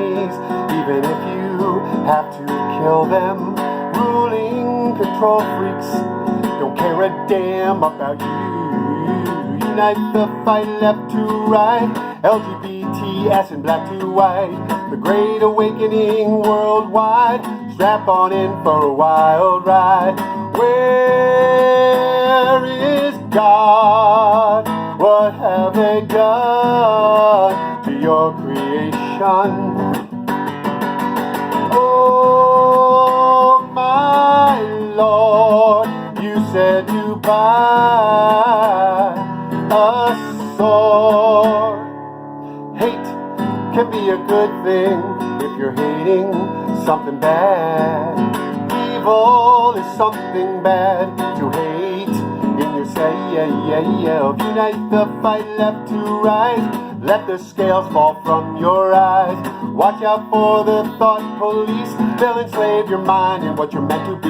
enemies, even if you have to kill them. Ruling control freaks don't care a damn about you. Unite the fight, left to right, LGBTS and black to white. The great awakening worldwide. Strap on in for a wild ride. Where is God? What have they done to your creation? Oh, my Lord, you said to buy a sword. Hate can be a good thing if you're hating something bad. Evil is something bad to hate in your say. Unite the fight, left to right. Let the scales fall from your eyes. Watch out for the thought police. They'll enslave your mind and what you're meant to be.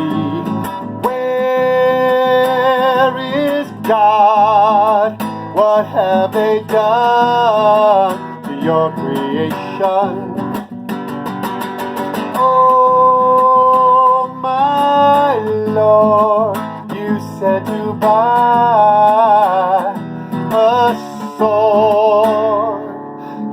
Where is God? What have they done to your creation? Oh, my Lord, you said to buy a sword.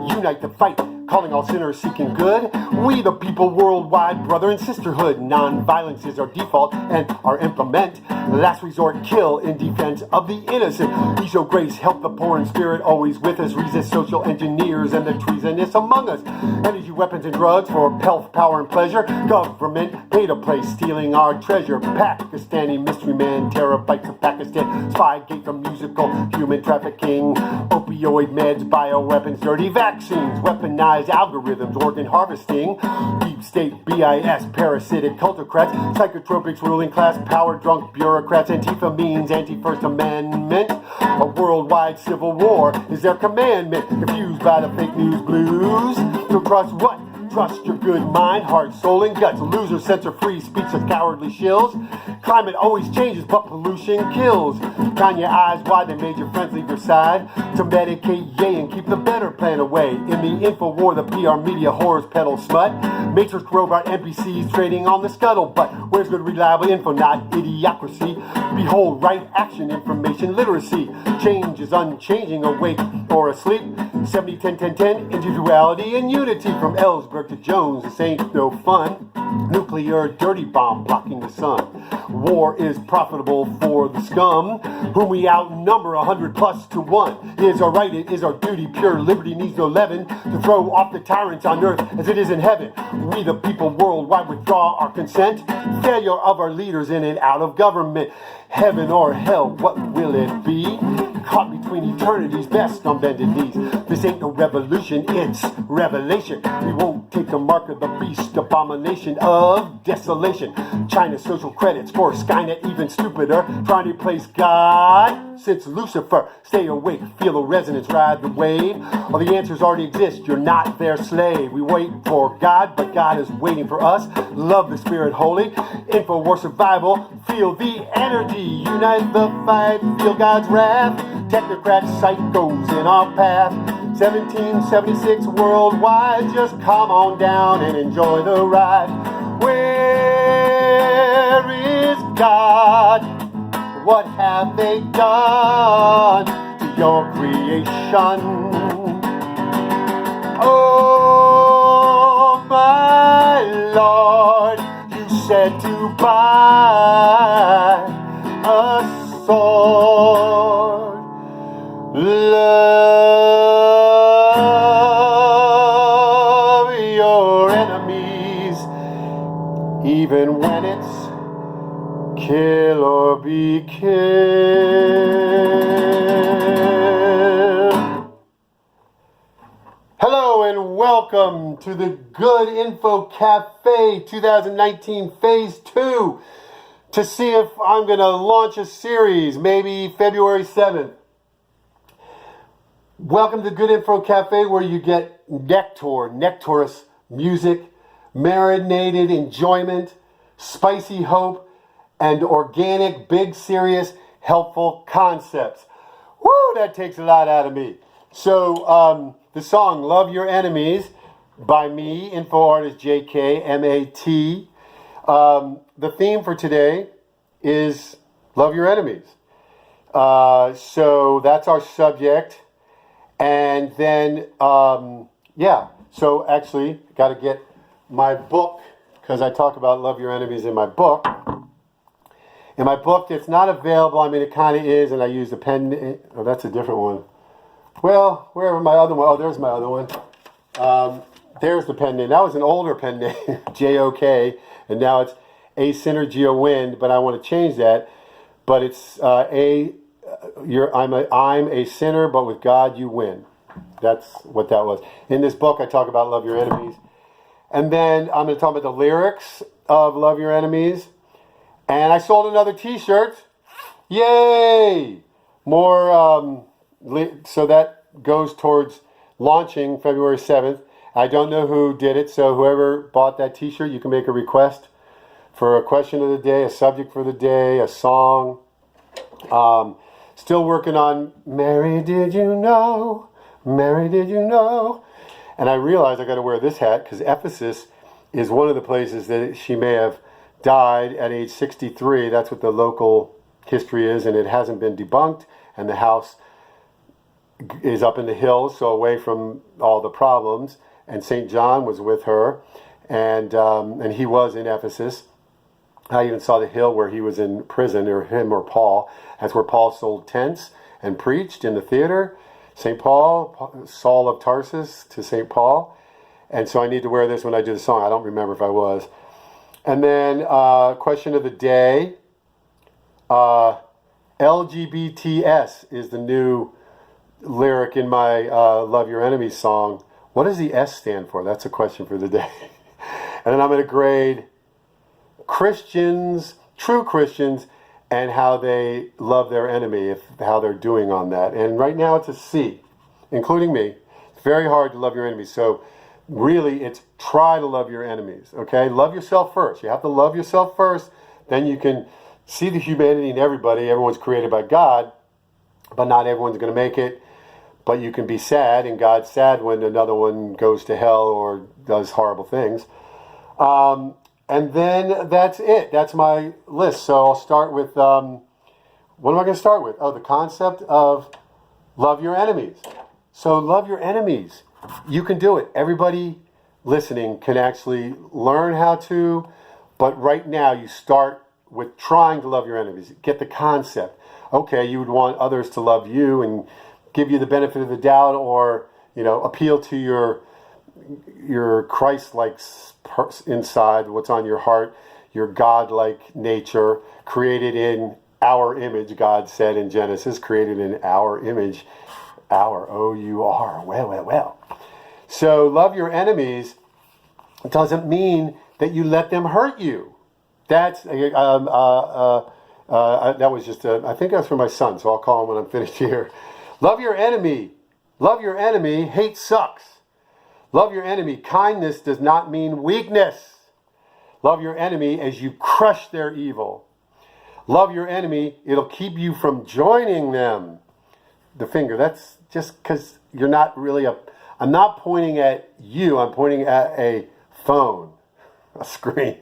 Unite the fight, calling all sinners seeking good. We the people worldwide, brother and sisterhood. Non-violence is our default and our implement. Last resort, kill in defense of the innocent. We show grace, help the poor in spirit, always with us. Resist social engineers and the treasonous among us. Energy, weapons, and drugs for pelf, power, and pleasure. Government pay to play, stealing our treasure. Pakistani mystery man, terabytes of Pakistan. Spygate from musical human trafficking. Opioid meds, bioweapons, dirty vaccines. Weaponized algorithms, organ harvesting. Deep state, BIS, parasitic cultocrats. Psychotropics, ruling class, power drunk bureaucrats. Antifa means anti-First Amendment. A worldwide civil war is their commandment. Confused by the fake news blues. So trust what? Trust your good mind, heart, soul, and guts. Losers censor free speech of cowardly shills. Climate always changes, but pollution kills. Count your eyes wide, they made your friends leave your side. To medicate, yay, and keep the better plan away. In the info war, the PR media whores peddle smut. Matrix robot NPCs trading on the scuttlebutt. Where's good reliable info, not idiocracy? Behold, right action, information literacy. Change is unchanging, awake or asleep. 70, 10, 10, 10, individuality and unity. From Ellsberg to Jones, this ain't no fun. Nuclear dirty bomb blocking the sun. War is profitable for the scum, whom we outnumber 100 plus to 1. It is our right, it is our duty. Pure liberty needs no leaven to throw off the tyrants on earth as it is in heaven. We the people worldwide withdraw our consent. Failure of our leaders in and out of government. Heaven or hell, what will it be? Caught between eternity's best on bended knees. This ain't no revolution, it's revelation. We won't take the mark of the beast, abomination of desolation. China's social credits for Skynet, even stupider. Trying to replace God since Lucifer. Stay awake, feel the resonance, ride the wave. All the answers already exist, you're not their slave. We wait for God, but God is waiting for us. Love the Spirit holy. InfoWar survival, feel the energy. Unite the fight, feel God's wrath. Technocrats, psychos in our path. 1776 worldwide, just come on down and enjoy the ride. Where is God? What have they done to your creation? Oh, my Lord, you said to buy a sword. Love your enemies, even when it's kill or be killed. Hello and welcome to the Good Info Cafe 2019 Phase 2 to see if I'm going to launch a series, maybe February 7th. Welcome to Good Info Cafe, where you get nectarous music, marinated enjoyment, spicy hope, and organic, big, serious, helpful concepts. Woo, that takes a lot out of me. So, the song, Love Your Enemies, by me, InfoArtist JK, M.A.T. The theme for today is love your enemies. So that's our subject. And then, so actually, got to get my book, because I talk about love your enemies in my book. In my book, it's not available. I mean, it kind of is, and I use a pen. Oh, that's a different one. Well, wherever my other one. Oh, there's my other one. There's the pen name. That was an older pen name, J-O-K, and now it's A Sinner, G-O-Win, but I want to change that. But it's I'm a sinner, but with God you win. That's what that was. In this book, I talk about love your enemies. And then I'm going to talk about the lyrics of Love Your Enemies. And I sold another t-shirt. Yay! More, so that goes towards launching February 7th. I don't know who did it, so whoever bought that t-shirt, you can make a request for a question of the day, a subject for the day, a song. Still working on Mary, did you know? Mary, did you know? And I realized I got to wear this hat because Ephesus is one of the places that she may have died at age 63. That's what the local history is, and it hasn't been debunked. And the house is up in the hills, so away from all the problems. And St. John was with her, and he was in Ephesus. I even saw the hill where he was in prison, or him or Paul. That's where Paul sold tents and preached in the theater. St. Paul, Saul of Tarsus to St. Paul. And so I need to wear this when I do the song. I don't remember if I was. And then question of the day. LGBTS is the new lyric in my Love Your Enemies song. What does the S stand for? That's a question for the day. And then I'm going to grade Christians, true Christians, and how they love their enemy, how they're doing on that. And right now it's a C, including me. It's very hard to love your enemies. So really, it's try to love your enemies, okay? Love yourself first. You have to love yourself first. Then you can see the humanity in everybody. Everyone's created by God, but not everyone's going to make it. But you can be sad, and God's sad when another one goes to hell or does horrible things. And then that's it. That's my list. So I'll start with, what am I going to start with? Oh, the concept of love your enemies. So love your enemies. You can do it. Everybody listening can actually learn how to, but right now you start with trying to love your enemies. Get the concept. Okay, you would want others to love you and give you the benefit of the doubt, or, appeal to your Christ-like inside, what's on your heart, your God-like nature, created in our image, God said in Genesis, created in our image, our, O-U-R, well. So love your enemies doesn't mean that you let them hurt you. That's, that was just, I think that's for my son, so I'll call him when I'm finished here. Love your enemy. Love your enemy. Hate sucks. Love your enemy. Kindness does not mean weakness. Love your enemy as you crush their evil. Love your enemy. It'll keep you from joining them. The finger. That's just because you're not really I'm not pointing at you. I'm pointing at a phone, a screen.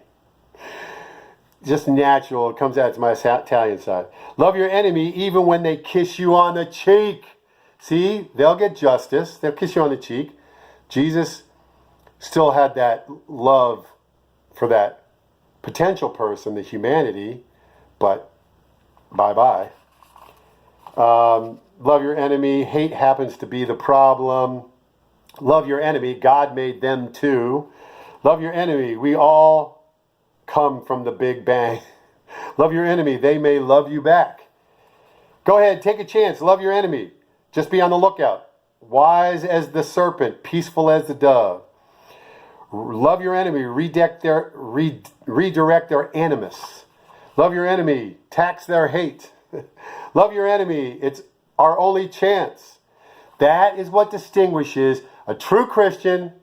Just natural. It comes out. It's my Italian side. Love your enemy even when they kiss you on the cheek. See, they'll get justice. They'll kiss you on the cheek. Jesus still had that love for that potential person, the humanity, but bye-bye. Love your enemy. Hate happens to be the problem. Love your enemy. God made them too. Love your enemy. We all come from the Big Bang. Love your enemy. They may love you back. Go ahead, take a chance. Love your enemy. Just be on the lookout. Wise as the serpent, peaceful as the dove. Love your enemy. Redirect their animus. Love your enemy. Tax their hate. Love your enemy. It's our only chance. That is what distinguishes a true Christian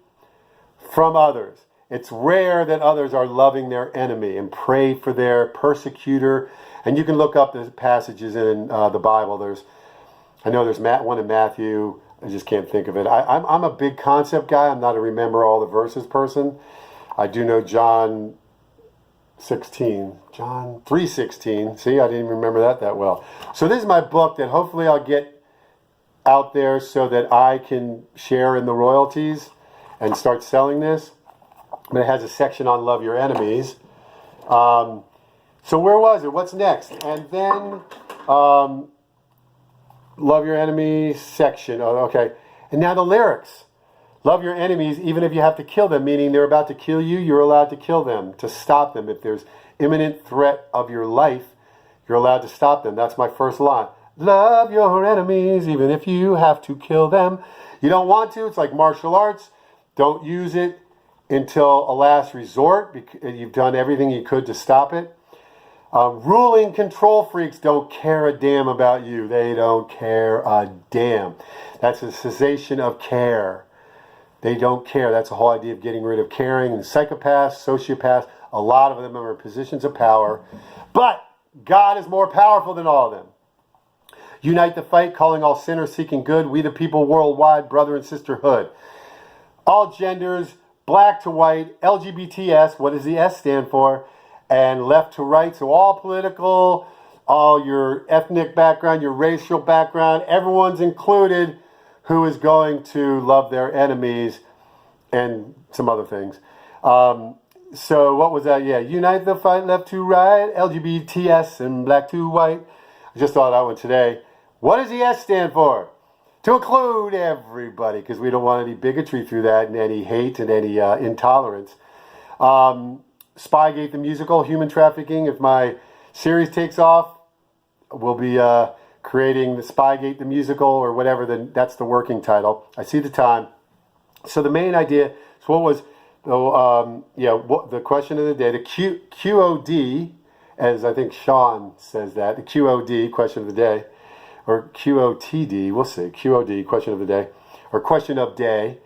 from others. It's rare that others are loving their enemy and pray for their persecutor. And you can look up the passages in the Bible. I know there's one in Matthew. I just can't think of it. I'm a big concept guy. I'm not a remember all the verses person. I do know John 3:16. See, I didn't even remember that well. So this is my book that hopefully I'll get out there so that I can share in the royalties and start selling this. But it has a section on love your enemies. So where was it? What's next? And then love your enemies section. Oh, okay. And now the lyrics. Love your enemies even if you have to kill them, meaning they're about to kill you, you're allowed to kill them, to stop them. If there's imminent threat of your life, you're allowed to stop them. That's my first line. Love your enemies even if you have to kill them. You don't want to. It's like martial arts. Don't use it until a last resort, because you've done everything you could to stop it. Ruling control freaks don't care a damn about you. They don't care a damn. That's a cessation of care. They don't care. That's the whole idea of getting rid of caring. And psychopaths, sociopaths, a lot of them are in positions of power. But God is more powerful than all of them. Unite the fight, calling all sinners seeking good. We the people worldwide, brother and sisterhood. All genders, black to white, LGBTS, what does the S stand for? And left to right, so all political, all your ethnic background, your racial background, everyone's included who is going to love their enemies and some other things. So what was that? Yeah, unite the fight, left to right, LGBTS and black to white. I just thought of that one today. What does the S stand for? To include everybody, because we don't want any bigotry through that and any hate and any intolerance. Spygate the musical, human trafficking. If my series takes off, we'll be creating the Spygate the musical or whatever. Then that's the working title. I see the time. So the main idea. So what was the question of the day? The QOD, as I think Sean says that, the QOD question of the day, or QOTD. We'll see. QOD question of the day, or question of day.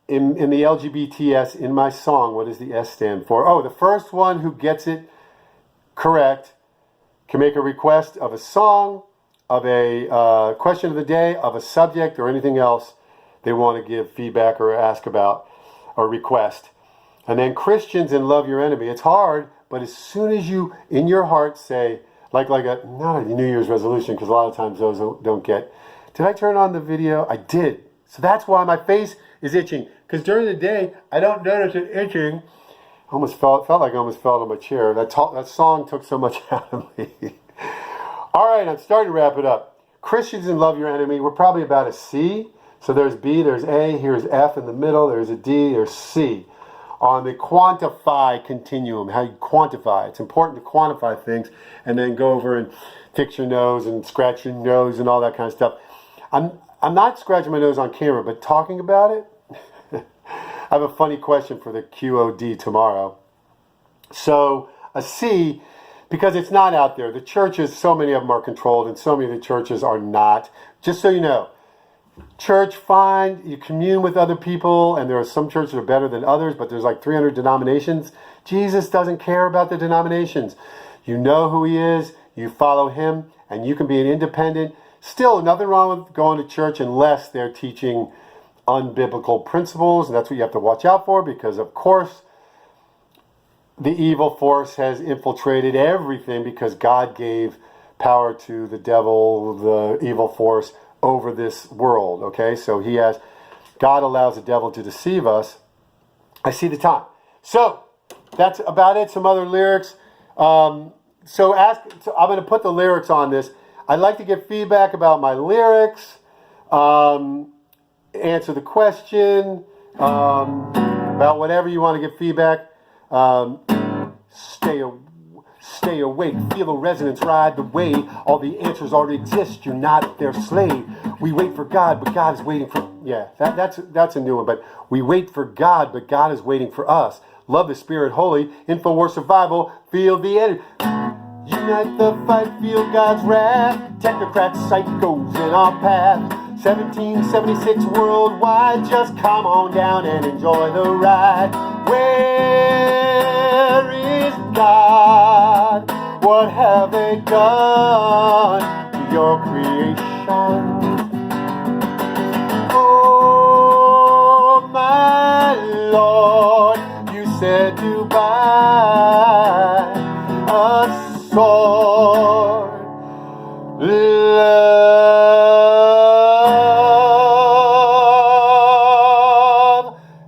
In the LGBTS, in my song, what does the S stand for? Oh, the first one who gets it correct can make a request of a song, of a question of the day, of a subject, or anything else they want to give feedback or ask about or request. And then Christians and love your enemy. It's hard, but as soon as you, in your heart, say, not a New Year's resolution, because a lot of times those don't get, did I turn on the video? I did. So that's why my face is itching. Because during the day, I don't notice it itching. Felt like I almost fell on my chair. That song took so much out of me. All right, I'm starting to wrap it up. Christians and love your enemy. We're probably about a C. So there's B, there's A, here's F in the middle, there's a D, there's C. On the quantify continuum, how you quantify. It's important to quantify things and then go over and fix your nose and scratch your nose and all that kind of stuff. I'm not scratching my nose on camera, but talking about it, I have a funny question for the QOD tomorrow. So a C, because it's not out there. The churches, so many of them are controlled and so many of the churches are not. Just so you know, church, fine, you commune with other people, and there are some churches that are better than others, but there's like 300 denominations. Jesus doesn't care about the denominations. You know who he is, you follow him, and you can be an independent. Still, nothing wrong with going to church unless they're teaching unbiblical principles, and that's what you have to watch out for, because of course the evil force has infiltrated everything, because God gave power to the devil, the evil force, over this world. Okay, so God allows the devil to deceive us. I see the time. So that's about it. Some other lyrics. So I'm going to put the lyrics on this. I'd like to get feedback about my lyrics. Answer the question about whatever you want to get feedback. Stay awake, feel the resonance, ride the wave. All the answers already exist, you're not their slave. We wait for God, but God is waiting for... Yeah, that's a new one. But we wait for God, but God is waiting for us. Love the Spirit holy, InfoWar survival, feel the energy. Unite the fight, feel God's wrath. Technocrats, psychos in our path. 1776 worldwide, just come on down and enjoy the ride. Where is God? What have they done to your creation? said to buy a sword. Love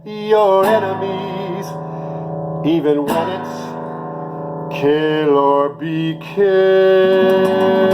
your enemies, even when it's kill or be killed.